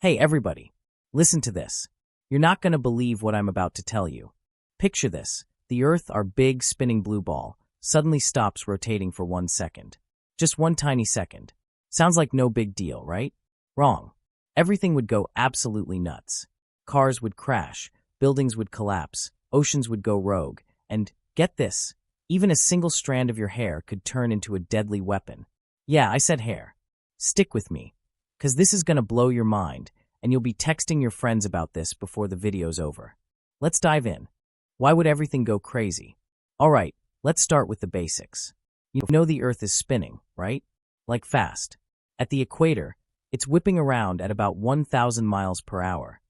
Hey, everybody. Listen to this. You're not going to believe what I'm about to tell you. Picture this. The Earth, our big, spinning blue ball, suddenly stops rotating for 1 second. Just one tiny second. Sounds like no big deal, right? Wrong. Everything would go absolutely nuts. Cars would crash, buildings would collapse, oceans would go rogue, and, get this, even a single strand of your hair could turn into a deadly weapon. Yeah, I said hair. Stick with me, because this is going to blow your mind, and you'll be texting your friends about this before the video's over. Let's dive in. Why would everything go crazy? All right, let's start with the basics. You know the Earth is spinning, right? Like fast. At the equator, it's whipping around at about 1,000 miles per hour.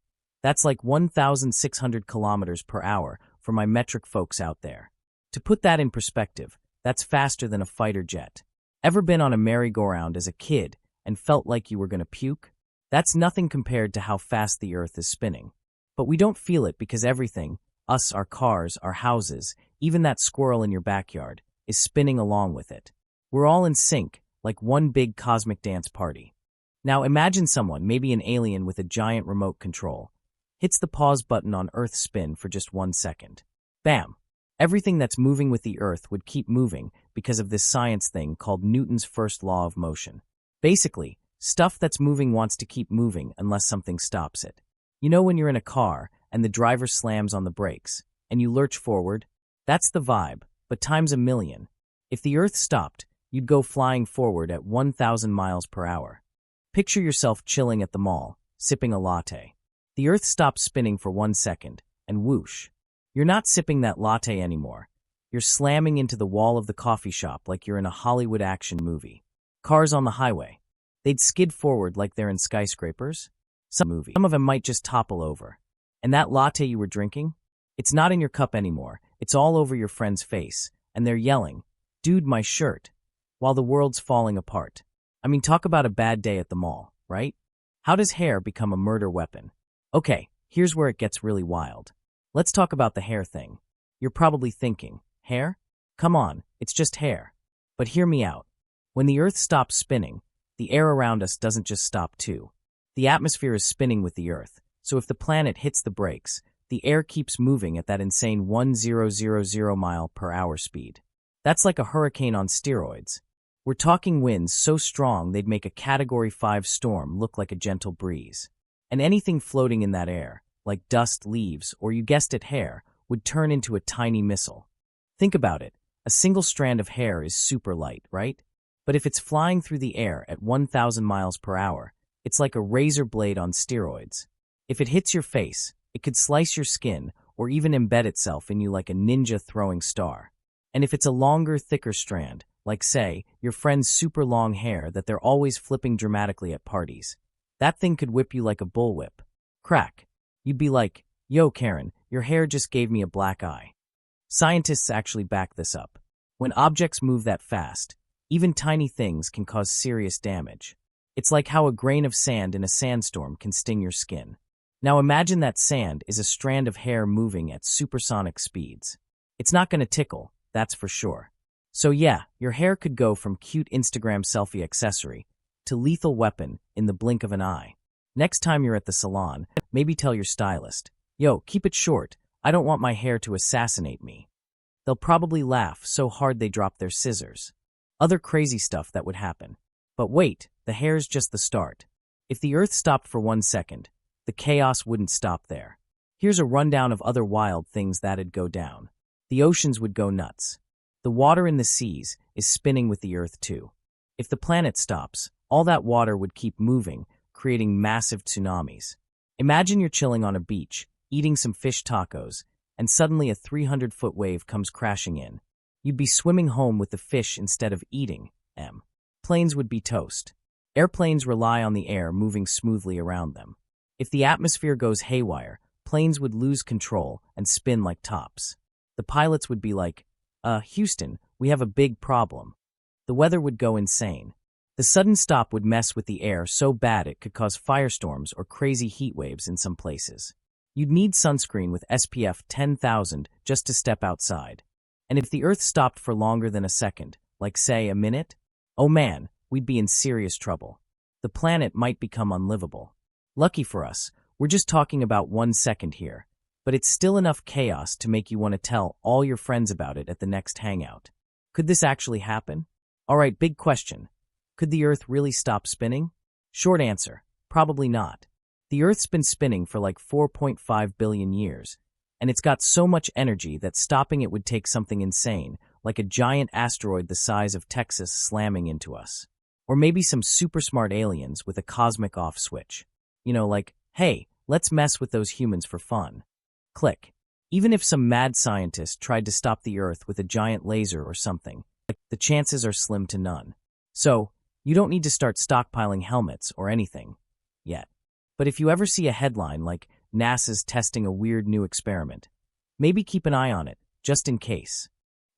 That's like 1,600 kilometers per hour for my metric folks out there. To put that in perspective, that's faster than a fighter jet. Ever been on a merry-go-round as a kid and felt like you were going to puke? That's nothing compared to how fast the Earth is spinning. But we don't feel it because everything, us, our cars, our houses, even that squirrel in your backyard, is spinning along with it. We're all in sync, like one big cosmic dance party. Now imagine someone, maybe an alien with a giant remote control, hits the pause button on Earth's spin for just 1 second. Bam! Everything that's moving with the Earth would keep moving because of this science thing called Newton's first law of motion. Basically, stuff that's moving wants to keep moving unless something stops it. You know when you're in a car and the driver slams on the brakes, and you lurch forward? That's the vibe, but times a million. If the Earth stopped, you'd go flying forward at 1,000 miles per hour. Picture yourself chilling at the mall, sipping a latte. The Earth stops spinning for 1 second, and whoosh. You're not sipping that latte anymore. You're slamming into the wall of the coffee shop like you're in a Hollywood action movie. Cars on the highway. They'd skid forward like they're in skyscrapers. Some of them might just topple over. And that latte you were drinking? It's not in your cup anymore. It's all over your friend's face. And they're yelling, "Dude, my shirt," while the world's falling apart. I mean, talk about a bad day at the mall, right? How does hair become a murder weapon? Okay, here's where it gets really wild. Let's talk about the hair thing. You're probably thinking, hair? Come on, it's just hair. But hear me out. When the Earth stops spinning, the air around us doesn't just stop too. The atmosphere is spinning with the Earth, so if the planet hits the brakes, the air keeps moving at that insane 1,000 mile per hour speed. That's like a hurricane on steroids. We're talking winds so strong they'd make a Category 5 storm look like a gentle breeze. And anything floating in that air, like dust, leaves, or you guessed it, hair, would turn into a tiny missile. Think about it. A single strand of hair is super light, right? But if it's flying through the air at 1,000 miles per hour, it's like a razor blade on steroids. If it hits your face, it could slice your skin or even embed itself in you like a ninja throwing star. And if it's a longer, thicker strand, like, say, your friend's super long hair that they're always flipping dramatically at parties, that thing could whip you like a bullwhip. Crack. You'd be like, "Yo, Karen, your hair just gave me a black eye." Scientists actually back this up. When objects move that fast, even tiny things can cause serious damage. It's like how a grain of sand in a sandstorm can sting your skin. Now imagine that sand is a strand of hair moving at supersonic speeds. It's not going to tickle, that's for sure. So yeah, your hair could go from cute Instagram selfie accessory to lethal weapon in the blink of an eye. Next time you're at the salon, maybe tell your stylist, "Yo, keep it short. I don't want my hair to assassinate me." They'll probably laugh so hard they drop their scissors. Other crazy stuff that would happen. But wait, the hair's just the start. If the Earth stopped for 1 second, the chaos wouldn't stop there. Here's a rundown of other wild things that'd go down. The oceans would go nuts. The water in the seas is spinning with the Earth too. If the planet stops, all that water would keep moving, creating massive tsunamis. Imagine you're chilling on a beach, eating some fish tacos, and suddenly a 300-foot wave comes crashing in. You'd be swimming home with the fish instead of eating them. Planes would be toast. Airplanes rely on the air moving smoothly around them. If the atmosphere goes haywire, planes would lose control and spin like tops. The pilots would be like, Houston, we have a big problem." The weather would go insane. The sudden stop would mess with the air so bad it could cause firestorms or crazy heat waves in some places. You'd need sunscreen with SPF 10,000 just to step outside. And if the Earth stopped for longer than a second, like say a minute, oh man, we'd be in serious trouble. The planet might become unlivable. Lucky for us, we're just talking about 1 second here, but it's still enough chaos to make you want to tell all your friends about it at the next hangout. Could this actually happen? All right, big question. Could the Earth really stop spinning? Short answer, probably not. The Earth's been spinning for like 4.5 billion years, and it's got so much energy that stopping it would take something insane, like a giant asteroid the size of Texas slamming into us. Or maybe some super smart aliens with a cosmic off switch. Like, hey, let's mess with those humans for fun. Click. Even if some mad scientist tried to stop the Earth with a giant laser or something, the chances are slim to none. So, you don't need to start stockpiling helmets or anything yet. But if you ever see a headline like NASA's testing a weird new experiment, maybe keep an eye on it, just in case.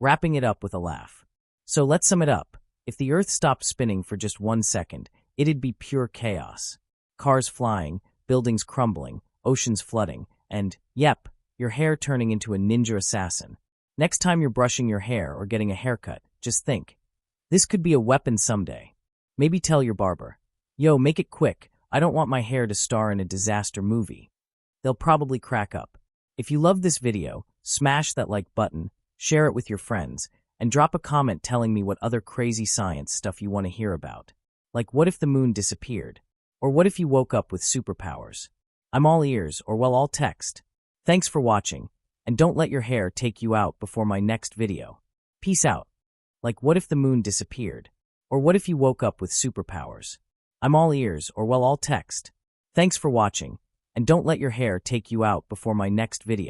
Wrapping it up with a laugh. So let's sum it up. If the Earth stopped spinning for just 1 second, it'd be pure chaos. Cars flying, buildings crumbling, oceans flooding, and, yep, your hair turning into a ninja assassin. Next time you're brushing your hair or getting a haircut, just think. This could be a weapon someday. Maybe tell your barber, yo, make it quick, I don't want my hair to star in a disaster movie. They'll probably crack up. If you loved this video, smash that like button, share it with your friends, and drop a comment telling me what other crazy science stuff you want to hear about. Like, what if the moon disappeared? Or what if you woke up with superpowers? I'm all ears, or well, all text. Thanks for watching, and don't let your hair take you out before my next video. Peace out. Like, what if the moon disappeared? Or what if you woke up with superpowers? I'm all ears, or well, all text. Thanks for watching, and don't let your hair take you out before my next video.